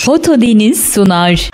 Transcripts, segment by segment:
Fotodeniz sunar.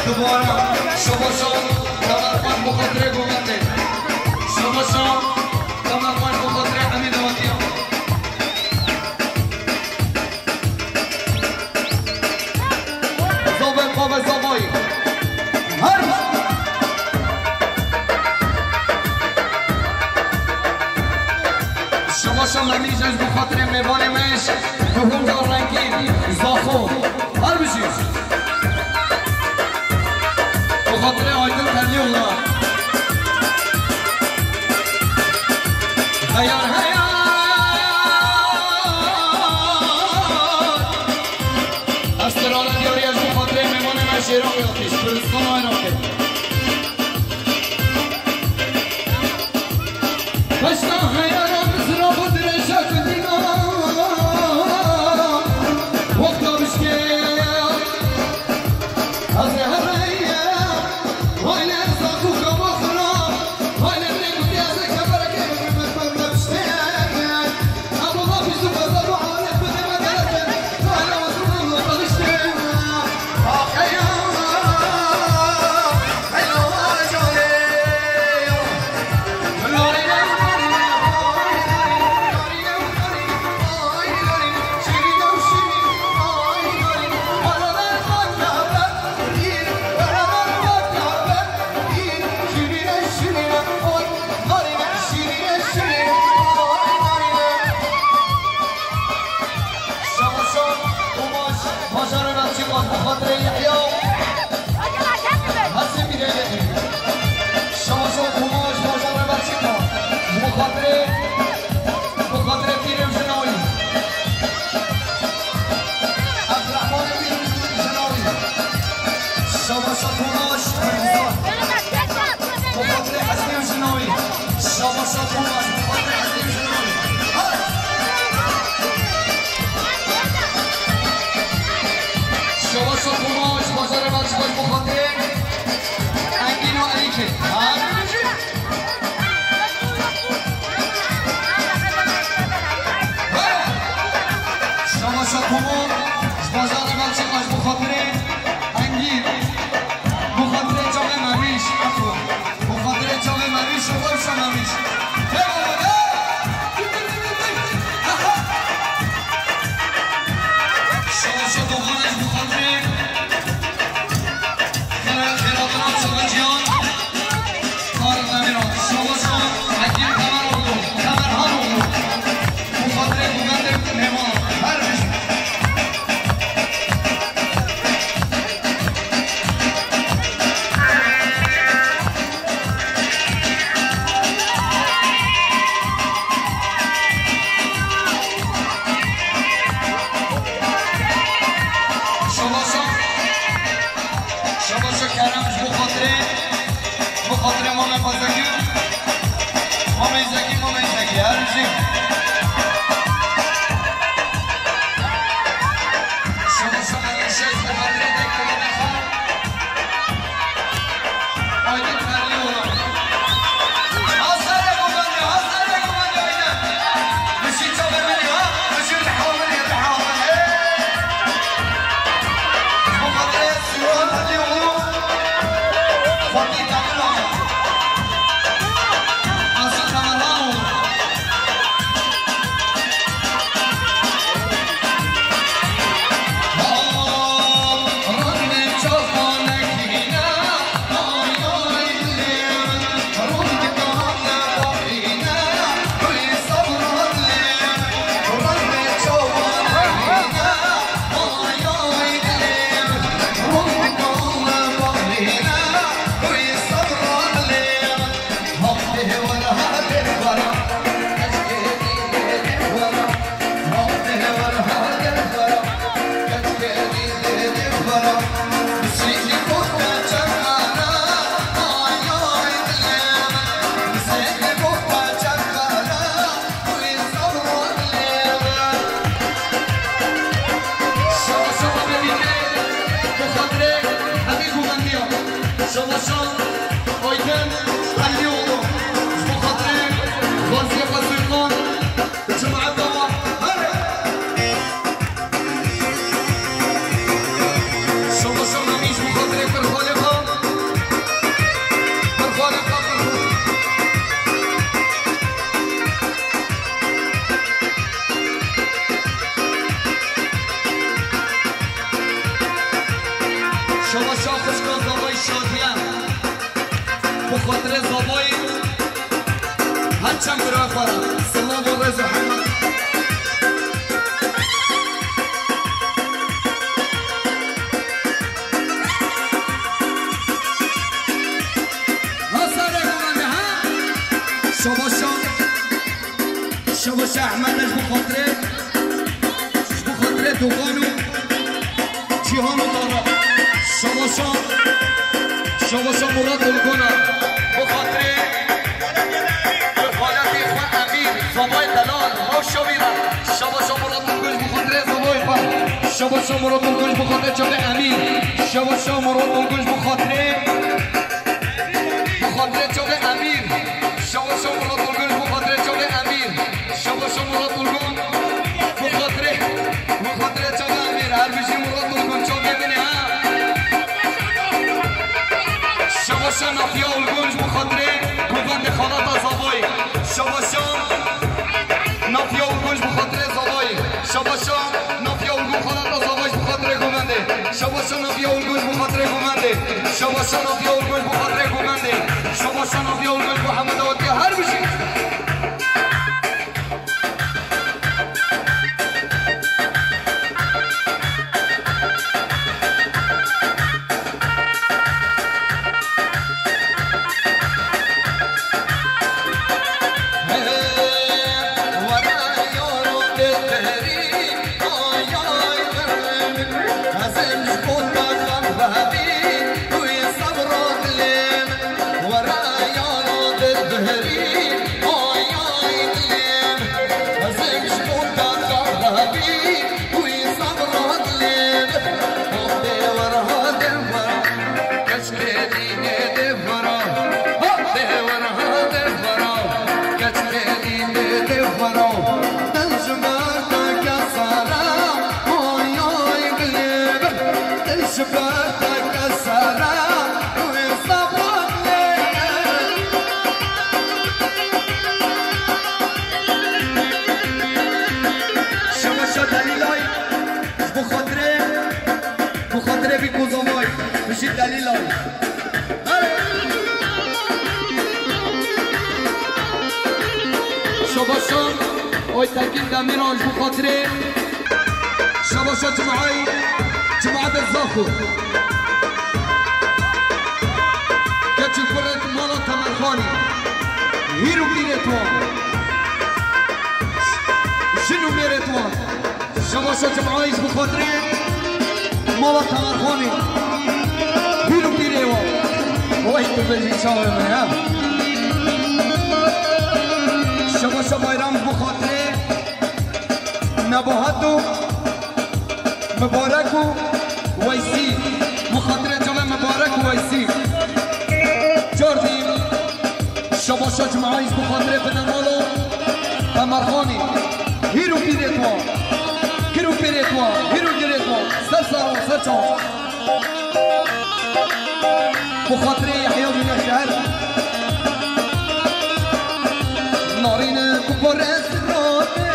دوباره شما شان کمربند بخاطر گوگنده شما شان کمربند بخاطر حمید آتیان زابه بابه زابایی هر شما شان ممیش از بخاطر میوان مش دوهم دار رنگین زاخو هر بشید بخاطر آیدن تلی الله هیار هیار استرال دیاری از بخاطر میمان من شیران بیاتیش پرستان آی راکت پشتا هیاران زرا بود رشک دینا وقتا بشکر از هر بخاطر زابای هرچند برای خورم سلام و رز و حمد شباش احمدش بخاطره دوغانو جیهانو دارا شباشا مراد الگونا بخاطره حالتی خواه امیر زبای دلال او شبیرا شباشا مراد الگوش بخاطره زبای خواه شباشا مراد الگوش بخاطره چاق امیر شباشا مراد الگوش بخاطره چاق امیر شباشا مراد الگوش بخاطره چاق امیر شباشا مراد الگون بخاطره چاق امیر هر بشی مراد الگون چاق بینه ها شباشا نافیا الگونج بخاطره گوبند خالات زابای شباشا نافیا الگونج بخاطره زابای شباشا نافیا الگون خالات زابای بخاطره گوبنده شباشا نافیا الگونج بخاطره گوبنده شباشا نافیا الگونج بخاطره گوبنده شباشا نافیا الگونج محمد آوتی هر بشی بخاطره بی کوزومای بشید دلیل آی شباشا اوی ترکین دمیرانج بخاطره شباشا جماعت الزاخو کچی فرد مالا تمرخانی هیرو بیرتوان شنو بیرتوان شباشا جماعت بخاطره مالا تمرخانی هیرو بیرتوان وای تو بزی چاوه من شباشا بایرام بخاطره نباهت و مبارک و ویسی بخاطره جمع مبارک و ویسی جاردیم شباشا جمعایز بخاطره بدنالو تمرخانی هیرو بیرتوان هیرو گیرتوان سر چون بخاطره یحیی بن شهر نارین کپر اسراده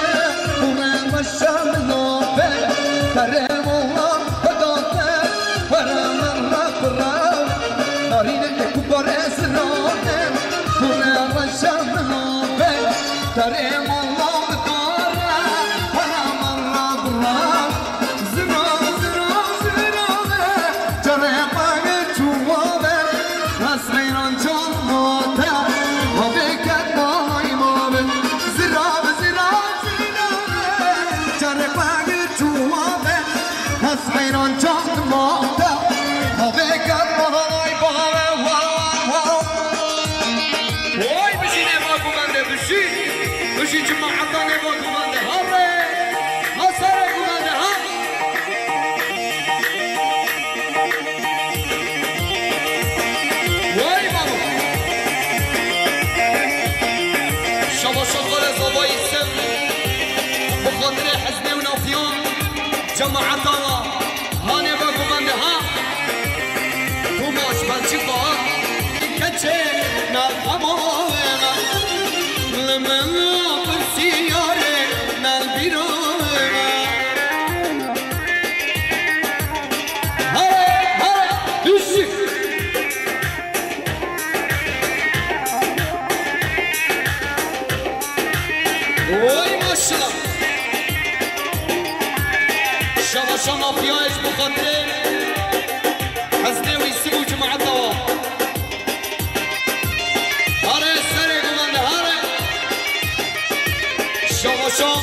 بورن و شمنابه ترم الله بداته ورم رفرم نارین کپر اسراده بورن و شمنابه ترم الله بداره ورم رفرم زنا جرم چوبه نسرین جاناته هبکت مای مابه زراب جرم چوبه نسرین جاناته هبکت مای بابه وای بشی نبا گومنده بشی جماعتا نبا گومنده هره سره گومنده ها وای بابا شباشا قال زبای سم بخاطر حزب و نافیان جماعتا هانه با گومنده ها تو باش بلچی خواه کچه نالخماه لمن برسیاره نال بیرونه هره دوشی شباشا مافیایش بخاطر حزنه و ایسی بود جماعت دوا هره سره گمانده هره شباشا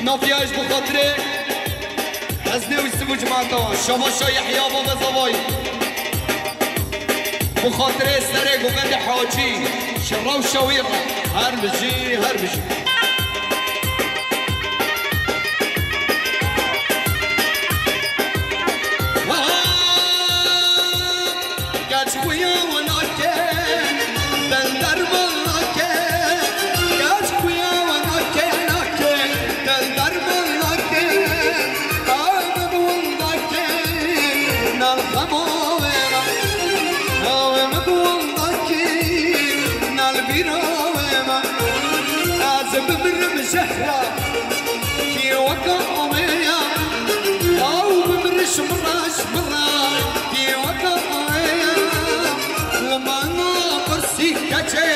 مافیایش بخاطر حزنه و ایسی بود جماعت دوا شباشا یحیا بابا زوای بخاطر سره گمانده حاجی شرا و شویره هر بجی هر بجی زهرة كي وقعوية أو بمرش مراش مرا كي وقعوية لما ناقر سكتي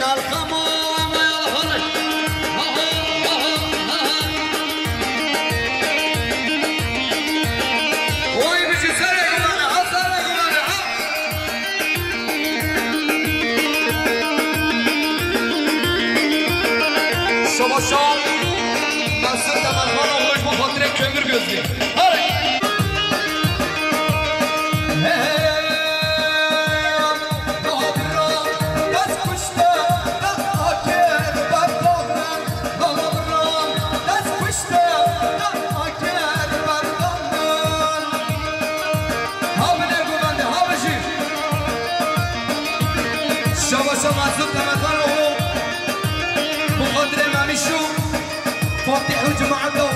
نالخمام يا الهرش واي بجي سرق وانا سرق وانا شباشان nasıl zamanlar olmuş bu fatıra kömür gözlü. Hadi. Şabasa masum zamanlar olmuş bu fatıra mamişu. فاتحوا جماعة دوا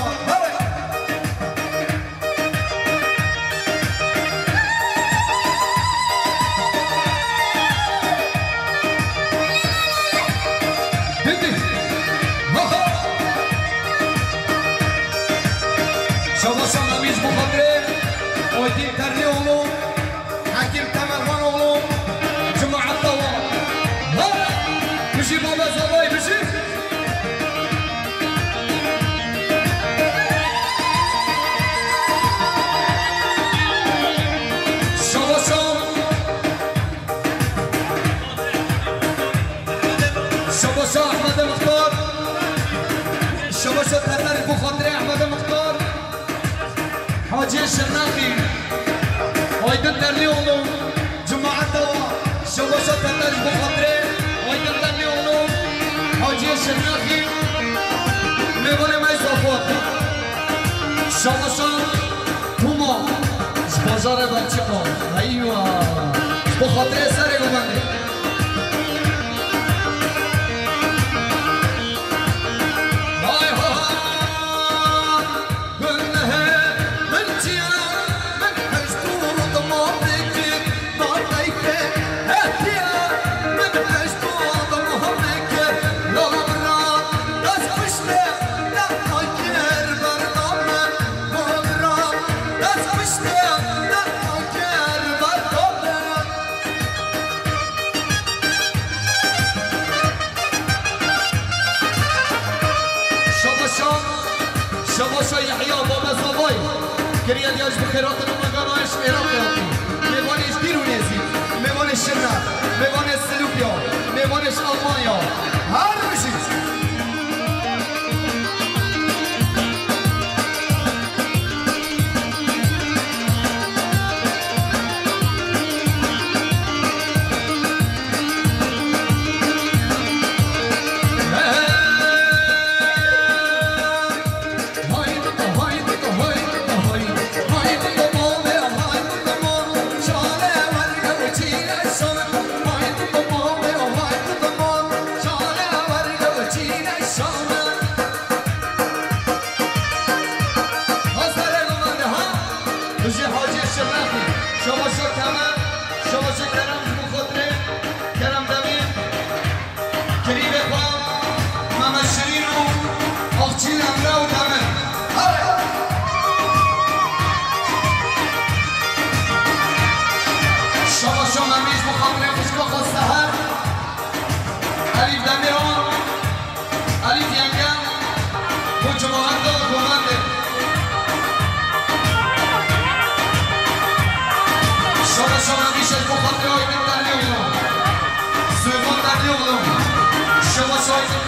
شباشا نبيش بخاطره ودين ترني اولو حكيم تمران اولو جماعة دوا بشي بابا زباي بشي شباشا احمد مختار شباشا تهتر بخاطر احمد مختار حاجي الشرناخي ويدن ترلي اولو جماعة دوا شباشا تهتر بخاطر ويدن ترلي اولو حاجي الشرناخي ميوانه ماي صفوات شباشا توما بازار بچه ها ايوه بخاطر سره گمانده شباشا يحيى بابا زواي كريا دياش بخيرات المقاماش إراقياتي ميوانش ديرونيزي ميوانش شرنات ميوانش سلوبيا ميوانش ألمانيا هر بشيت Charlie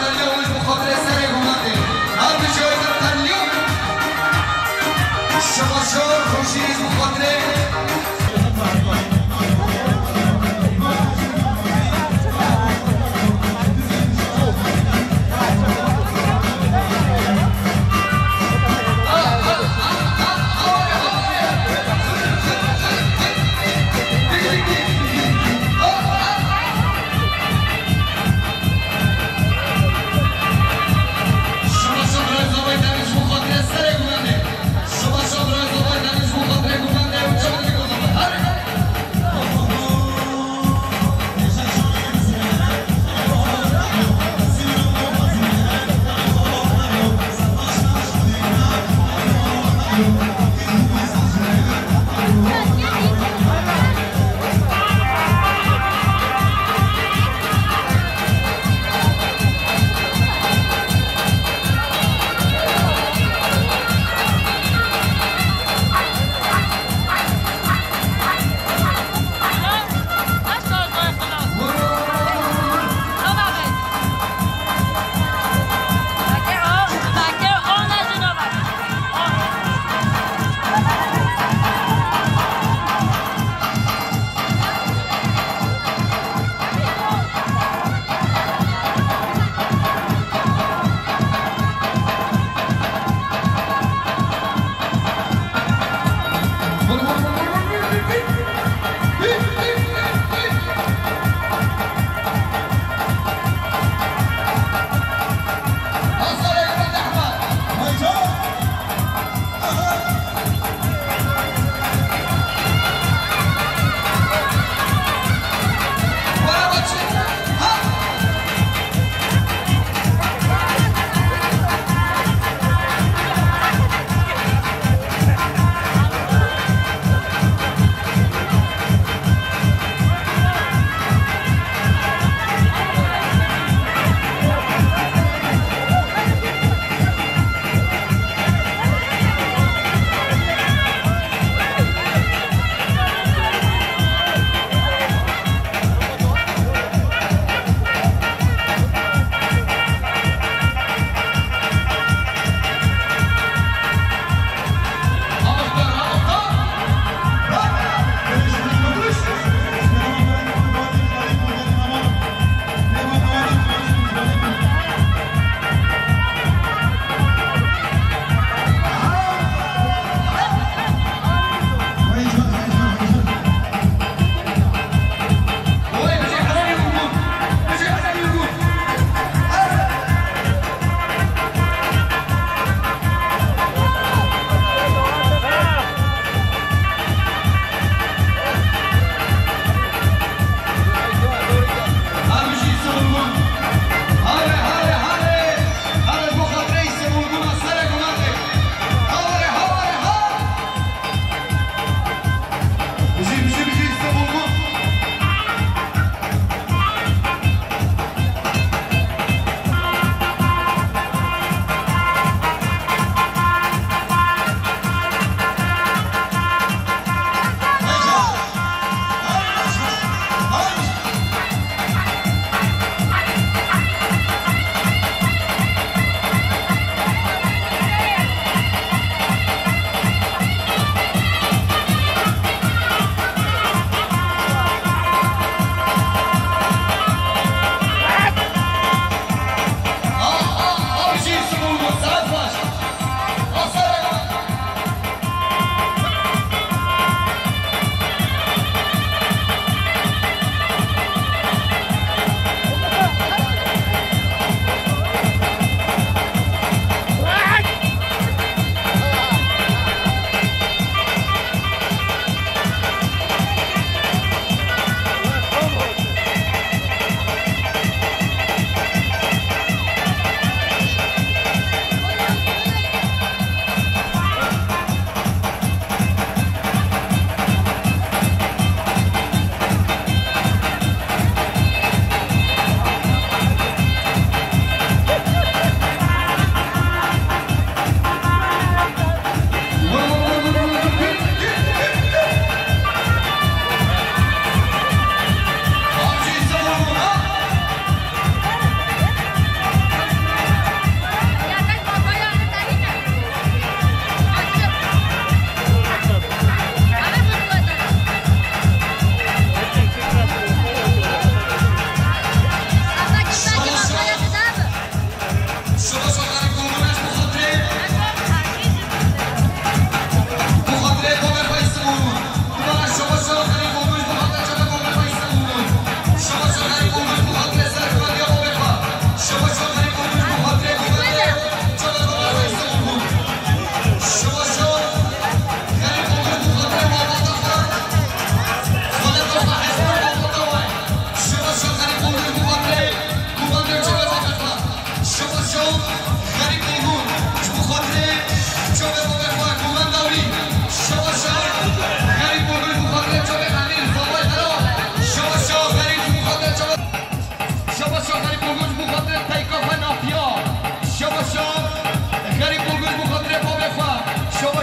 مدالیا اونش بخاطر سر گونده هر به جایزه مدالیا شباشار خوشیش بخاطر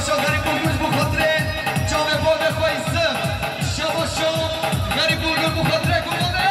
شباشا غریب بولگوش بخاطره جامعه باد خویسته شباشا غریب بولگوش بخاطره کنده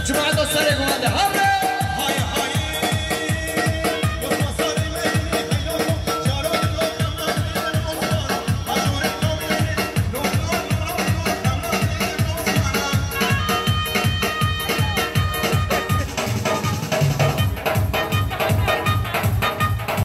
جماعة السرق وغندي